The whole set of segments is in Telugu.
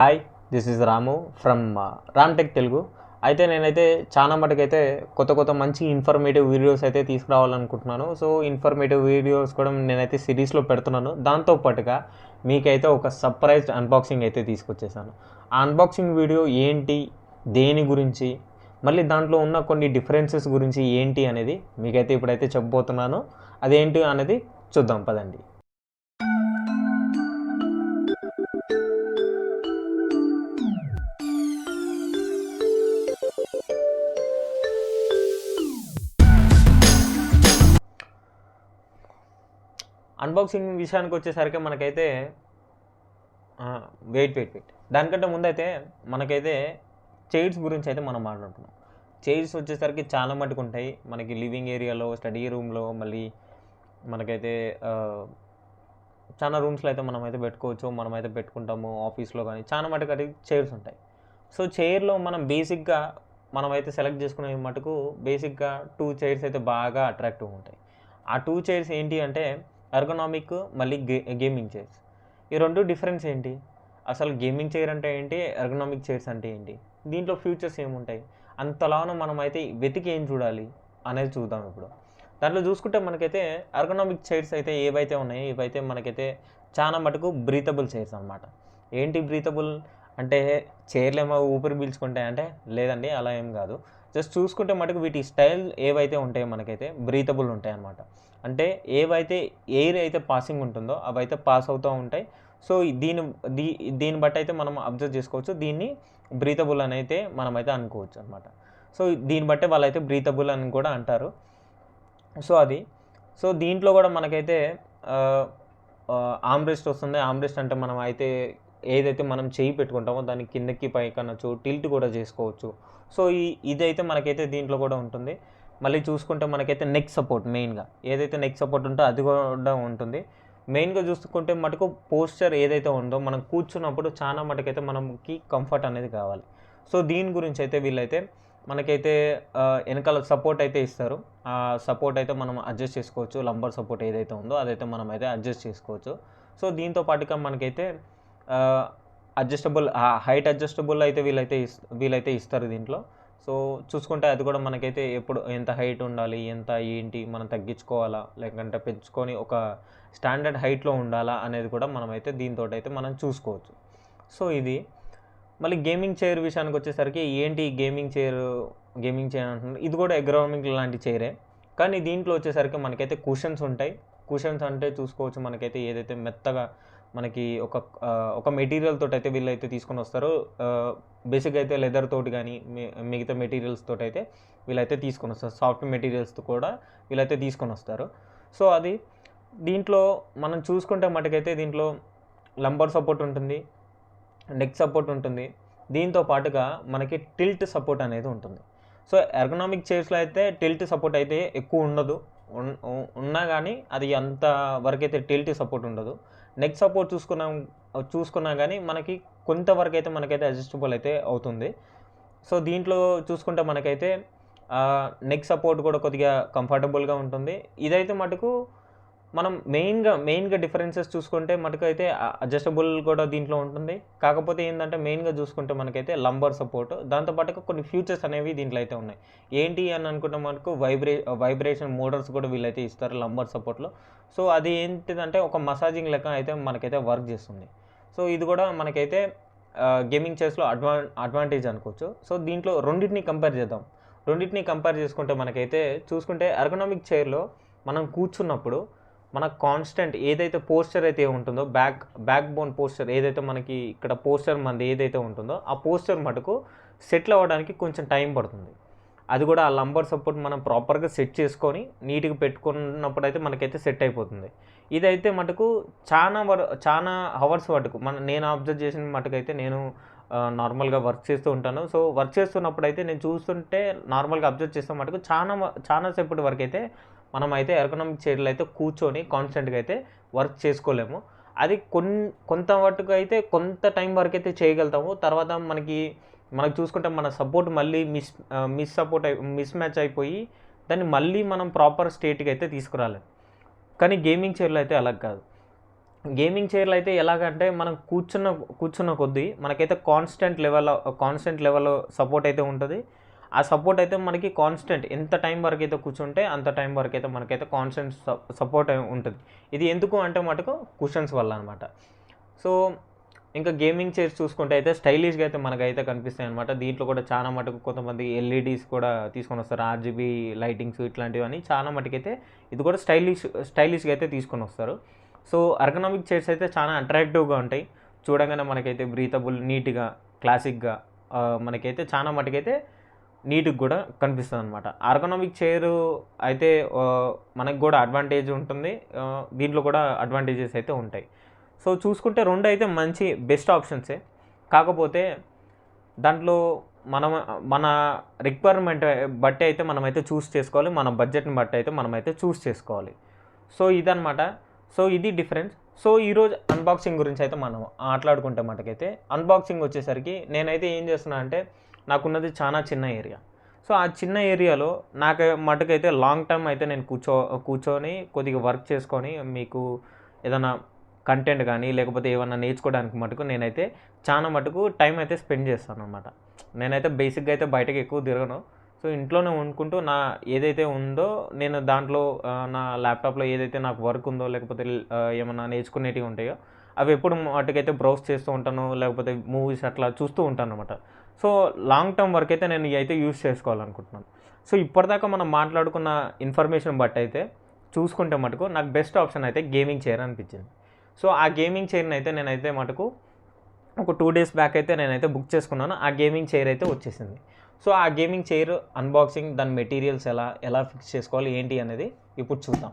Hi, this is Ramu from Ram tech Telugu. అయితే నేనైతే చాలా మటుకైతే కొత్త మంచి ఇన్ఫర్మేటివ్ వీడియోస్ అయితే తీసుకురావాలనుకుంటున్నాను. సో ఇన్ఫర్మేటివ్ వీడియోస్ కూడా నేనైతే సిరీస్లో పెడుతున్నాను. దాంతోపాటుగా మీకైతే ఒక సర్ప్రైజ్డ్ అన్బాక్సింగ్ అయితే తీసుకొచ్చేసాను. ఆ అన్బాక్సింగ్ వీడియో ఏంటి, దేని గురించి, మళ్ళీ దాంట్లో ఉన్న కొన్ని డిఫరెన్సెస్ గురించి ఏంటి అనేది మీకైతే ఇప్పుడైతే చెప్పబోతున్నాను. అదేంటి అనేది చూద్దాం పదండి. అన్బాక్సింగ్ విషయానికి వచ్చేసరికి మనకైతే వెయిట్ దానికంటే ముందైతే మనకైతే చైర్స్ గురించి అయితే మనం మాట్లాడుకున్నాం. చైర్స్ వచ్చేసరికి చాలా మటుకు ఉంటాయి మనకి లివింగ్ ఏరియాలో, స్టడీ రూమ్లో, మళ్ళీ మనకైతే చాలా రూమ్స్లో అయితే మనమైతే పెట్టుకోవచ్చు, మనమైతే పెట్టుకుంటాము. ఆఫీస్లో కానీ చాలా మటుకు అది చైర్స్ ఉంటాయి. సో చైర్లో మనం బేసిక్గా మనమైతే సెలెక్ట్ చేసుకునే మటుకు బేసిక్గా 2 చైర్స్ అయితే బాగా అట్రాక్టివ్ ఉంటాయి. ఆ 2 చైర్స్ ఏంటి అంటే ఎర్గనామిక్, మళ్ళీ గేమింగ్ చైర్స్. ఈ రెండు డిఫరెన్స్ ఏంటి, అసలు గేమింగ్ చైర్ అంటే ఏంటి, ఎర్గనామిక్ చైర్స్ అంటే ఏంటి, దీంట్లో ఫ్యూచర్స్ ఏముంటాయి, అంతలాను మనమైతే వెతికి ఏం చూడాలి అనేది చూద్దాం ఇప్పుడు. దాంట్లో చూసుకుంటే మనకైతే ఎర్గనామిక్ చైర్స్ అయితే ఏవైతే ఉన్నాయో ఇవైతే మనకైతే చాలా మటుకు బ్రీతబుల్ చైర్స్ అనమాట. ఏంటి బ్రీతబుల్ అంటే చైర్లు ఏమో ఊపిరి పీల్చుకుంటాయి అంటే లేదండి, అలా ఏం కాదు. జస్ట్ చూసుకుంటే మటుకు వీటి స్టైల్ ఏవైతే ఉంటాయో మనకైతే బ్రీతబుల్ ఉంటాయి అన్నమాట. అంటే ఏవైతే ఎయిర్ అయితే పాసింగ్ ఉంటుందో అవైతే పాస్ అవుతూ ఉంటాయి. సో దీన్ని బట్టి అయితే మనం అబ్జర్వ్ చేసుకోవచ్చు, దీన్ని బ్రీతబుల్ అని అయితే మనమైతే అనుకోవచ్చు అనమాట. సో దీన్ని బట్టే వాళ్ళైతే బ్రీతబుల్ అని కూడా అంటారు. సో దీంట్లో కూడా మనకైతే ఆర్మ్రెస్ట్ వస్తుంది. ఆర్మ్రెస్ట్ అంటే మనం అయితే ఏదైతే మనం చేయి పెట్టుకుంటామో దాన్ని కిందకి పైకి అనొచ్చు, టిల్ట్ కూడా చేసుకోవచ్చు. సో ఇదైతే మనకైతే దీంట్లో కూడా ఉంటుంది. మళ్ళీ చూసుకుంటే మనకైతే నెక్ సపోర్ట్, మెయిన్గా ఏదైతే నెక్ సపోర్ట్ ఉందో అది కూడా ఉంటుంది. మెయిన్గా చూసుకుంటే మటుకు పోస్చర్ ఏదైతే ఉందో మనం కూర్చున్నప్పుడు చాలా మటుకైతే మనకి కంఫర్ట్ అనేది కావాలి. సో దీని గురించి అయితే వీళ్ళైతే మనకైతే వెనకాల సపోర్ట్ అయితే ఇస్తారు. ఆ సపోర్ట్ అయితే మనం అడ్జస్ట్ చేసుకోవచ్చు. లంబర్ సపోర్ట్ ఏదైతే ఉందో అదైతే మనం అయితే అడ్జస్ట్ చేసుకోవచ్చు. సో దీంతో పాటుగా మనకైతే హైట్ అడ్జస్టబుల్ అయితే వీళ్ళైతే ఇస్తారు దీంట్లో. సో చూసుకుంటే అది కూడా మనకైతే ఎప్పుడు ఎంత హైట్ ఉండాలి, ఎంత ఏంటి, మనం తగ్గించుకోవాలా లేకంటే పెంచుకొని ఒక స్టాండర్డ్ హైట్లో ఉండాలా అనేది కూడా మనమైతే దీంతో అయితే మనం చూసుకోవచ్చు. సో ఇది మళ్ళీ గేమింగ్ చైర్ విషయానికి వచ్చేసరికి ఏంటి గేమింగ్ చైర్ అంటున్నారు. ఇది కూడా ఎర్గనామిక్ లాంటి చైరే, కానీ దీంట్లో వచ్చేసరికి మనకైతే కుషన్స్ ఉంటాయి. కుషన్స్ అంటే చూసుకోవచ్చు మనకైతే ఏదైతే మెత్తగా మనకి ఒక మెటీరియల్ తోటి అయితే వీళ్ళైతే తీసుకొని వస్తారు. బేసిక్గా అయితే లెదర్ తోటి కానీ మిగతా మెటీరియల్స్ తోటి అయితే వీళ్ళైతే తీసుకొని వస్తారు. సాఫ్ట్ మెటీరియల్స్తో కూడా వీళ్ళైతే తీసుకొని వస్తారు. సో అది దీంట్లో మనం చూసుకుంటే మటుకైతే దీంట్లో లంబర్ సపోర్ట్ ఉంటుంది, నెక్ సపోర్ట్ ఉంటుంది. దీంతో పాటుగా మనకి టిల్ట్ సపోర్ట్ అనేది ఉంటుంది. సో ఎర్గనామిక్ చైర్స్లో అయితే టిల్ట్ సపోర్ట్ అయితే ఎక్కువ ఉండదు, ఉన్నా కానీ అది అంత వరకైతే టిల్ట్ సపోర్ట్ ఉండదు. నెక్ సపోర్ట్ చూసుకున్నా కానీ మనకి కొంతవరకు అయితే మనకైతే అడ్జస్టబుల్ అయితే అవుతుంది. సో దీంట్లో చూసుకుంటే మనకైతే నెక్ సపోర్ట్ కూడా కొద్దిగా కంఫర్టబుల్గా ఉంటుంది. ఇదైతే మటుకు మనం మెయిన్గా డిఫరెన్సెస్ చూసుకుంటే మటుకైతే అడ్జస్టబుల్ కూడా దీంట్లో ఉంటుంది. కాకపోతే ఏంటంటే మెయిన్గా చూసుకుంటే మనకైతే లంబర్ సపోర్ట్, దాంతోపాటుగా కొన్ని ఫ్యూచర్స్ అనేవి దీంట్లో అయితే ఉన్నాయి. ఏంటి అని అనుకుంటే మనకు వైబ్రేషన్ మోటార్స్ కూడా వీళ్ళైతే ఇస్తారు లంబర్ సపోర్ట్లో. సో అది ఏంటిదంటే ఒక మసాజింగ్ లెక్క అయితే మనకైతే వర్క్ చేస్తుంది. సో ఇది కూడా మనకైతే గేమింగ్ చైర్స్లో అడ్వాంటేజ్ అనుకోవచ్చు. సో దీంట్లో రెండింటిని కంపేర్ చేసుకుంటే మనకైతే చూసుకుంటే ఎర్గనామిక్ చైర్లో మనం కూర్చున్నప్పుడు మన కాన్స్టెంట్ ఏదైతే పోస్చర్ అయితే ఉంటుందో బ్యాక్ బోన్ పోస్చర్ ఏదైతే మనకి ఇక్కడ పోస్చర్ మనది ఏదైతే ఉంటుందో ఆ పోస్చర్ మటుకు సెటిల్ అవ్వడానికి కొంచెం టైం పడుతుంది. అది కూడా ఆ లంబర్ సపోర్ట్ మనం ప్రాపర్గా సెట్ చేసుకొని నీట్గా పెట్టుకున్నప్పుడు అయితే మనకైతే సెట్ అయిపోతుంది. ఇదైతే మటుకు చాలా హవర్స్ మటుకు నేను అబ్జర్వ్ చేసిన మటుకైతే నేను నార్మల్గా వర్క్ చేస్తూ ఉంటాను. సో వర్క్ చేస్తున్నప్పుడు అయితే నేను చూస్తుంటే నార్మల్గా అబ్జర్వ్ చేస్తే మటుకు చాలా సేపటి వరకు అయితే మనం అయితే ఎర్గనామిక్ చైర్లో అయితే కూర్చొని కాన్స్టెంట్గా అయితే వర్క్ చేసుకోలేము. అది కొంత మటుకు అయితే కొంత టైం వరకు అయితే చేయగలుగుతాము. తర్వాత మనకు చూసుకుంటే మన సపోర్ట్ మళ్ళీ మిస్ మ్యాచ్ అయిపోయి దాన్ని మళ్ళీ మనం ప్రాపర్ స్టేట్కి అయితే తీసుకురాలేము. కానీ గేమింగ్ చైర్లో అయితే అలా కాదు. గేమింగ్ చైర్‌లో అయితే ఎలాగంటే మనం కూర్చున్న కొద్దీ మనకైతే కాన్స్టెంట్ లెవెల్‌లో సపోర్ట్ అయితే ఉంటది. ఆ సపోర్ట్ అయితే మనకి కాన్స్టెంట్ ఎంత టైం వరకైతే కూర్చుంటే అంత టైం వరకైతే మనకైతే కాన్స్టెంట్ సపోర్ట్ ఉంటది. ఇది ఎందుకు అంటే మటుకు కుషన్స్ వల్ల అనమాట. సో, ఇంకా గేమింగ్ చైర్స్ చూసుకుంటే అయితే స్టైలిష్‌గా అయితే మనకైతే కనిపిస్తాయనమాట. దీంట్లో కూడా చాలా మటుకు కొంతమంది ఎల్ఈడీస్ కూడా తీసుకొనొస్తారు. ఆర్‌జీబీ లైటింగ్స్ ఇట్లాంటివన్నీ చాలా మటుకైతే ఇది కూడా స్టైలిష్‌గా అయితే తీసుకొనొస్తారు. సో, ఎర్గనామిక్ చైర్స్ అయితే చాలా అట్రాక్టివ్‌గా ఉంటాయి. చూడంగానే మనకైతే బ్రీతబుల్, నీట్‌గా, క్లాసిక్‌గా మనకైతే చాలా మటుకైతే నీట్‌గా కూడా కనిపిస్తదనమాట. ఎర్గనామిక్ చైరు అయితే మనకు కూడా అడ్వాంటేజ్ ఉంటుంది. దీంట్లో కూడా అడ్వాంటేజెస్ అయితే ఉంటాయి. సో, చూసుకుంటే 2 అయితే మంచి బెస్ట్ ఆప్షన్సే. కాకపోతే దాంట్లో మనం మన రిక్వైర్మెంట్ బట్టి అయితే మనమైతే చూస్ చేసుకోవాలి. మన బడ్జెట్‌ని బట్టి అయితే మనమైతే చూస్ చేసుకోవాలి. సో, ఇదనమాట. సో, ఇది డిఫరెన్స్. సో, ఈరోజు అన్బాక్సింగ్ గురించి అయితే మనం మాట్లాడుకుంటే మటుకైతే అన్బాక్సింగ్ వచ్చేసరికి నేనైతే ఏం చేస్తున్నా అంటే నాకున్నది చాలా చిన్న ఏరియా. సో, ఆ చిన్న ఏరియాలో నాకు మటుకైతే లాంగ్ టర్మ్ అయితే నేను కూర్చొని కొద్దిగా వర్క్ చేసుకొని మీకు ఏదైనా కంటెంట్ కానీ లేకపోతే ఏమన్నా నేర్చుకోవడానికి మటుకు నేనైతే చాలా మటుకు టైం అయితే స్పెండ్ చేస్తాననమాట. నేనైతే బేసిక్‌గా అయితే బయటకి ఎక్కువ తిరగను. సో, ఇంట్లోనే వండుకుంటూ ఏదైతే ఉందో నేను దాంట్లో నా ల్యాప్‌టాప్‌లో ఏదైతే నాకు వర్క్ ఉందో లేకపోతే ఏమన్నా నేర్చుకునేటివి ఉంటాయో అవి ఎప్పుడు మటుకైతే బ్రౌజ్ చేస్తూ ఉంటాను. లేకపోతే మూవీస్ అట్లా చూస్తూ ఉంటాననమాట. సో, లాంగ్ టర్మ్ వరకైతే నేను ఇవైతే యూజ్ చేసుకోవాలనుకుంటున్నాను. సో, ఇప్పటిదాకా మనం మాట్లాడుకున్న ఇన్ఫర్మేషన్ బట్టయితే చూసుకుంటే మటుకు నాకు బెస్ట్ ఆప్షన్ అయితే గేమింగ్ చైర్ అనిపించింది. సో, ఆ గేమింగ్ చైర్‌ని అయితే నేనైతే మటుకు ఒక 2 డేస్ బ్యాక్ అయితే నేనైతే బుక్ చేసుకున్నాను. ఆ గేమింగ్ చైర్ అయితే వచ్చేసింది. సో, ఆ గేమింగ్ చైర్ అన్బాక్సింగ్, దాని మెటీరియల్స్ ఎలా ఫిక్స్ చేసుకోవాలి ఏంటి అనేది ఇప్పుడు చూద్దాం.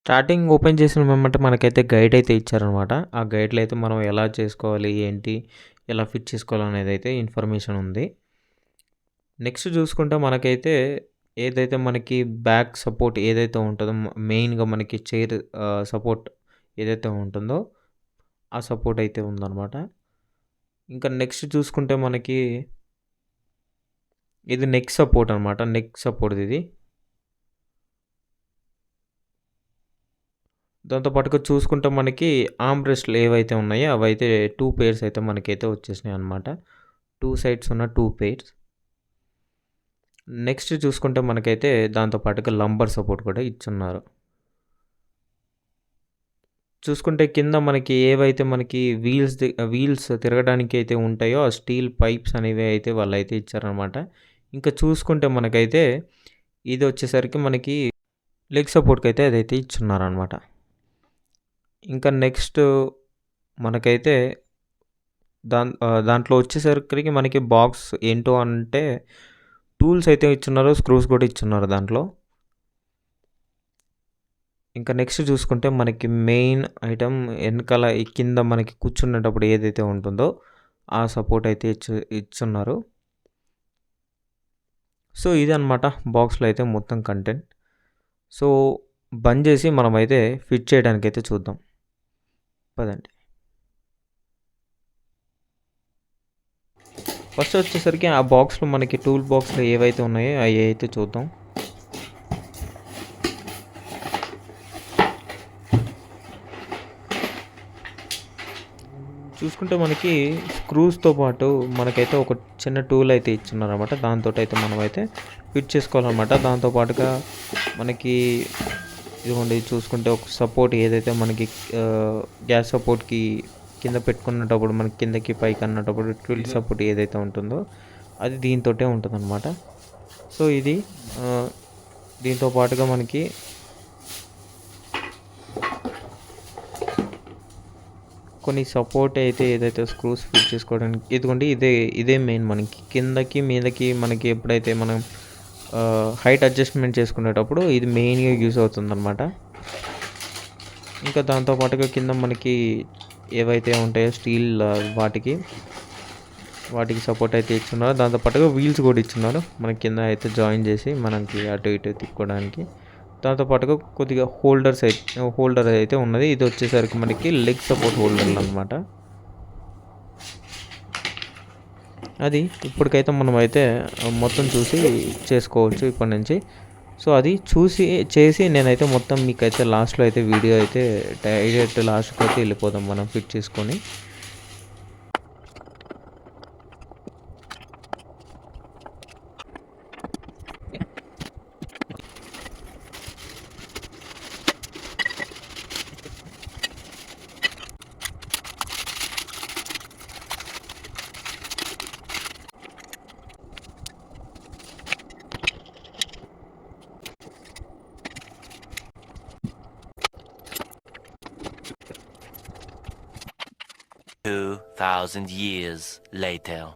స్టార్టింగ్ ఓపెన్ చేసిన వెంబటే మనకైతే గైడ్ అయితే ఇచ్చారనమాట. ఆ గైడ్‌లో అయితే మనం ఎలా చేసుకోవాలి, ఏంటి, ఎలా ఫిట్ చేసుకోవాలనేది అయితే ఇన్ఫర్మేషన్ ఉంది. నెక్స్ట్ చూసుకుంటే మనకైతే ఏదైతే మనకి బ్యాక్ సపోర్ట్ ఏదైతే ఉంటుందో మెయిన్‌గా మనకి చైర్ సపోర్ట్ ఏదైతే ఉంటుందో ఆ సపోర్ట్ అయితే ఉందనమాట. ఇంకా నెక్స్ట్ చూసుకుంటే మనకి ఇది నెక్ సపోర్ట్ అనమాట. నెక్ సపోర్ట్‌ది ఇది. దాంతో పాటుగా చూసుకుంటే మనకి ఆర్మ్ రెస్ట్‌లు ఏవైతే ఉన్నాయో అవైతే 2 పెయిర్స్ అయితే మనకైతే వచ్చేసినాయి అనమాట. 2 సైడ్స్ ఉన్న 2 పెయిర్స్. నెక్స్ట్ చూసుకుంటే మనకైతే దాంతో పాటుగా లంబర్ సపోర్ట్ కూడా ఇచ్చున్నారు. చూసుకుంటే కింద మనకి ఏవైతే మనకి వీల్స్ తిరగడానికి అయితే ఉంటాయో ఆ స్టీల్ పైప్స్ అనేవి అయితే వాళ్ళైతే ఇచ్చారనమాట. ఇంకా చూసుకుంటే మనకైతే ఇది వచ్చేసరికి మనకి లెగ్ సపోర్ట్‌కి అయితే అదైతే ఇచ్చున్నారనమాట. ఇంకా నెక్స్ట్ మనకైతే దాంట్లో వచ్చేసరికి మనకి బాక్స్ ఏంటో అంటే టూల్స్ అయితే ఇచ్చున్నారు. స్క్రూస్ కూడా ఇచ్చున్నారు దాంట్లో. ఇంకా నెక్స్ట్ చూసుకుంటే మనకి మెయిన్ ఐటమ్ వెనకాల కింద మనకి కూర్చునేటప్పుడు ఏదైతే ఉంటుందో ఆ సపోర్ట్ అయితే ఇచ్చున్నారు. సో, ఇదనమాట బాక్స్‌లో అయితే మొత్తం కంటెంట్. సో, బంద్ చేసి మనమైతే ఫిట్ చేయడానికైతే చూద్దాం. పదండి. ఫస్ట్ వచ్చేసరికి ఆ బాక్స్‌లో మనకి టూల్ బాక్స్‌లో ఏవైతే ఉన్నాయో అవి అయితే చూద్దాం. చూసుకుంటే మనకి స్క్రూస్‌తో పాటు మనకైతే ఒక చిన్న టూల్ అయితే ఇచ్చున్నారనమాట. దాంతోటైతే మనమైతే ఫిట్ చేసుకోవాలన్నమాట. దాంతో పాటుగా మనకి ఇదిగోండి చూసుకుంటే ఒక సపోర్ట్ ఏదైతే మనకి గ్యాస్ సపోర్ట్‌కి కింద పెట్టుకునేటప్పుడు మనకి కిందకి పైకి అన్నటప్పుడు ట్విల్ సపోర్ట్ ఏదైతే ఉంటుందో అది దీంతోటే ఉంటుందన్నమాట. సో, ఇది దీంతో పాటుగా మనకి కొన్ని సపోర్ట్ అయితే ఏదైతే స్క్రూస్ ఫిట్ చేసుకోవడానికి ఇదిగోండి ఇదే మెయిన్ మనకి కిందకి మీదకి మనకి ఎప్పుడైతే మనం హైట్ అడ్జస్ట్మెంట్ చేసుకునేటప్పుడు ఇది మెయిన్గా యూజ్ అవుతుందన్నమాట. ఇంకా దాంతో పాటుగా కింద మనకి ఏవైతే ఉంటాయో స్టీల్ వాటికి వాటికి సపోర్ట్ అయితే ఇచ్చున్నారు. దాంతోపాటుగా వీల్స్ కూడా ఇచ్చున్నారు మనకి కింద అయితే జాయిన్ చేసి మనకి అటు ఇటు తిప్పుకోవడానికి. దాంతోపాటుగా కొద్దిగా హోల్డర్ అయితే ఉన్నది. ఇది వచ్చేసరికి మనకి లెగ్ సపోర్ట్ హోల్డర్లు అనమాట. అది ఇప్పటికైతే మనం అయితే మొత్తం చూసి చేసుకోవచ్చు ఇప్పటి నుంచి. సో అది చేసి నేనైతే మొత్తం మీకైతే లాస్ట్లో అయితే వీడియో అయితే డైరెక్ట్ లాస్ట్కి అయితే వెళ్ళిపోదాం మనం ఫిట్ చేసుకొని.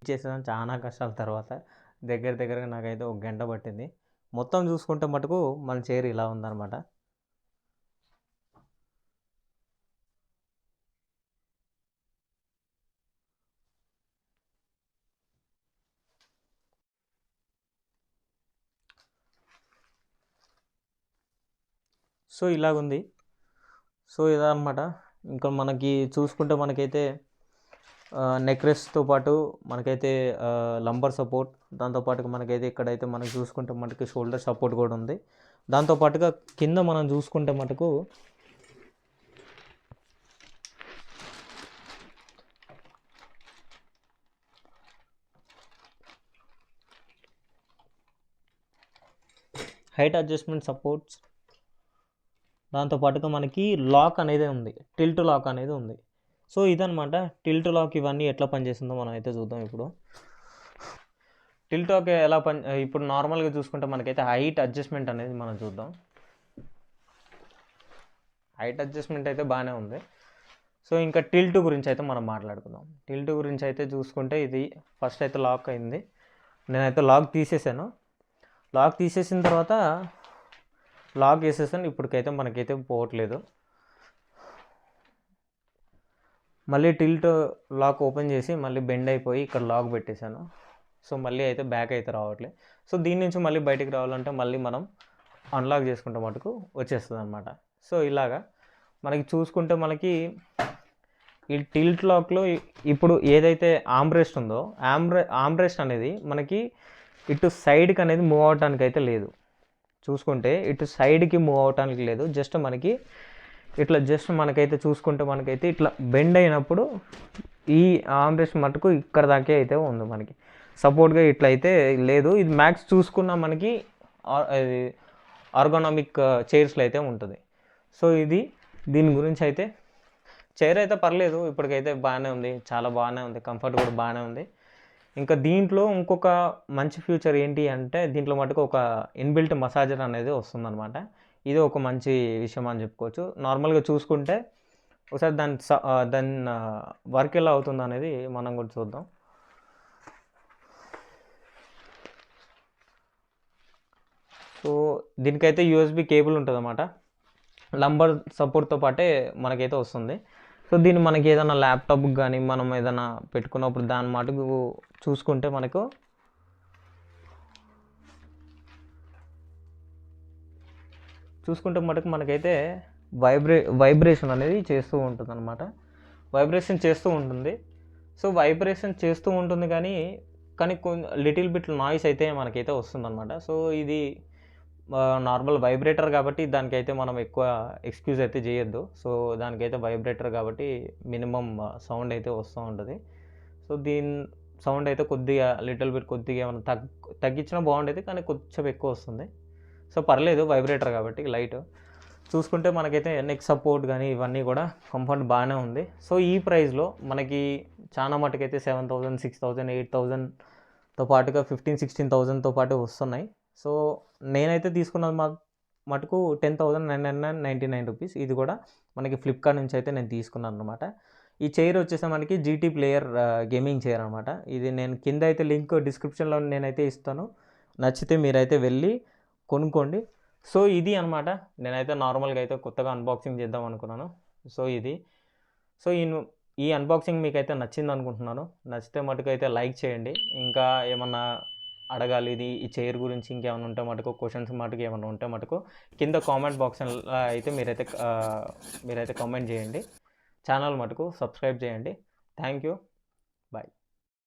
చేసేదాన్ని చాలా కష్టాల తర్వాత దగ్గరగా నాకైతే ఒక గంట పట్టింది. మొత్తం చూసుకుంటే మటుకు మన చైర్ ఇలా ఉందన్నమాట. సో ఇలాగుంది. సో ఇదన్నమాట. ఇంకా మనకి చూసుకుంటే మనకైతే నెక్ రెస్ట్తో పాటు మనకైతే లంబర్ సపోర్ట్, దాంతోపాటుగా మనకైతే ఇక్కడైతే మనం చూసుకుంటే మనకి షోల్డర్ సపోర్ట్ కూడా ఉంది. దాంతోపాటుగా కింద మనం చూసుకుంటే మటుకు హైట్ అడ్జస్ట్మెంట్ సపోర్ట్స్, దాంతోపాటుగా మనకి లాక్ అనేది ఉంది, టిల్ట్ లాక్ అనేది ఉంది. సో ఇదనమాట టిల్ట్ లాక్. ఇవన్నీ ఎట్లా పనిచేస్తుందో మనం అయితే చూద్దాం ఇప్పుడు. టిల్ట్ లాక్ ఎలా ఇప్పుడు నార్మల్గా చూసుకుంటే మనకైతే హైట్ అడ్జస్ట్మెంట్ అనేది మనం చూద్దాం. హైట్ అడ్జస్ట్మెంట్ అయితే బాగానే ఉంది. సో ఇంకా టిల్ట్ గురించి అయితే మనం మాట్లాడుకుందాం. టిల్ట్ గురించి అయితే చూసుకుంటే ఇది ఫస్ట్ అయితే లాక్ అయింది. నేనైతే లాక్ తీసేసాను. లాక్ తీసేసిన తర్వాత లాక్ వేసేసాను. ఇప్పటికైతే మనకైతే పోవట్లేదు. మళ్ళీ టిల్ట్ లాక్ ఓపెన్ చేసి మళ్ళీ బెండ్ అయిపోయి ఇక్కడ లాక్ పెట్టేశాను. సో మళ్ళీ అయితే బ్యాక్ అయితే రావట్లేదు. సో దీని నుంచి మళ్ళీ బయటికి రావాలంటే మళ్ళీ మనం అన్లాక్ చేసుకుంటే మటుకు వచ్చేస్తుంది అనమాట. సో ఇలాగా మనకి చూసుకుంటే మనకి ఈ టిల్ట్ లాక్లో ఇప్పుడు ఏదైతే ఆర్మ్రెస్ట్ ఉందో ఆర్మ్రెస్ట్ అనేది మనకి ఇటు సైడ్కి అనేది మూవ్ అవడానికి అయితే లేదు. చూసుకుంటే ఇటు సైడ్కి మూవ్ అవడానికి లేదు. జస్ట్ మనకి ఇట్లా మనకైతే చూసుకుంటే మనకైతే ఇట్లా బెండ్ అయినప్పుడు ఈ ఆర్మ్రెస్ట్ మటుకు ఇక్కడ దాకే అయితే ఉంది. మనకి సపోర్ట్గా ఇట్లా అయితే లేదు. ఇది మ్యాక్స్ చూసుకున్నా మనకి ఆర్గోనామిక్ చైర్స్లో అయితే ఉంటుంది. సో ఇది దీని గురించి అయితే చైర్ అయితే పర్లేదు, ఇప్పటికైతే బాగానే ఉంది, చాలా బాగానే ఉంది, కంఫర్ట్ కూడా బాగానే ఉంది. ఇంకా దీంట్లో ఇంకొక మంచి ఫ్యూచర్ ఏంటి అంటే దీంట్లో మటుకు ఒక ఇన్బిల్ట్ మసాజర్ అనేది వస్తుందన్నమాట. ఇది ఒక మంచి విషయం అని చెప్పుకోవచ్చు. నార్మల్గా చూసుకుంటే ఒకసారి దాని వర్క్ ఎలా అవుతుంది అనేది మనం కూడా చూద్దాం. సో దీనికైతే యూఎస్బి కేబుల్ ఉంటుంది అన్నమాట. లంబర్ సపోర్ట్తో పాటే మనకైతే వస్తుంది. సో దీన్ని మనకి ఏదైనా ల్యాప్టాప్కి కానీ మనం ఏదైనా పెట్టుకున్నప్పుడు దాని మటుకు చూసుకుంటే మనకైతే వైబ్రేషన్ అనేది చేస్తూ ఉంటుంది అనమాట. వైబ్రేషన్ చేస్తూ ఉంటుంది. సో వైబ్రేషన్ చేస్తూ ఉంటుంది కానీ లిటిల్ బిట్ నాయిస్ అయితే మనకైతే వస్తుందన్నమాట. సో ఇది నార్మల్ వైబ్రేటర్ కాబట్టి దానికైతే మనం ఎక్కువ ఎక్స్క్యూజ్ అయితే చేయొద్దు. సో దానికైతే వైబ్రేటర్ కాబట్టి మినిమం సౌండ్ అయితే వస్తూ ఉంటుంది. సో దీని సౌండ్ అయితే లిటిల్ బిట్ కొద్దిగా ఏమైనా తగ్గించినా బాగుండేది, కానీ కొంచెం ఎక్కువ వస్తుంది. సో పర్లేదు, వైబ్రేటర్ కాబట్టి లైట్. చూసుకుంటే మనకైతే నెక్ సపోర్ట్ కానీ ఇవన్నీ కూడా కంఫర్ట్ బాగానే ఉంది. సో ఈ ప్రైస్లో మనకి చాలా మటుకైతే 7,000, 6,000, 8,000తో పాటుగా 15,000-16,000తో పాటు వస్తున్నాయి. సో నేనైతే తీసుకున్నది మటుకు 10,999 రూపీస్. ఇది కూడా మనకి ఫ్లిప్కార్ట్ నుంచి అయితే నేను తీసుకున్నాను అనమాట. ఈ చైర్ వచ్చేసి మనకి జీటీ ప్లేయర్ గేమింగ్ చైర్ అనమాట. ఇది నేను కింద అయితే లింక్ డిస్క్రిప్షన్లో నేనైతే ఇస్తాను. నచ్చితే మీరైతే వెళ్ళి కొనుక్కోండి. సో ఇది అనమాట. నేనైతే నార్మల్గా అయితే కొత్తగా అన్బాక్సింగ్ చేద్దాం అనుకున్నాను. సో ఇది ఈ అన్బాక్సింగ్ మీకైతే నచ్చింది అనుకుంటున్నాను. నచ్చితే మటుకు అయితే లైక్ చేయండి. ఇంకా ఏమన్నా అడగాలి ఈ చైర్ గురించి ఇంకేమైనా ఉంటే మటుకు క్వశ్చన్స్ మటుకు ఏమైనా ఉంటే మటుకు కింద కామెంట్ బాక్స్లో అయితే మీరైతే కామెంట్ చేయండి. ఛానల్ మటుకు సబ్స్క్రైబ్ చేయండి. Thank you. బాయ్.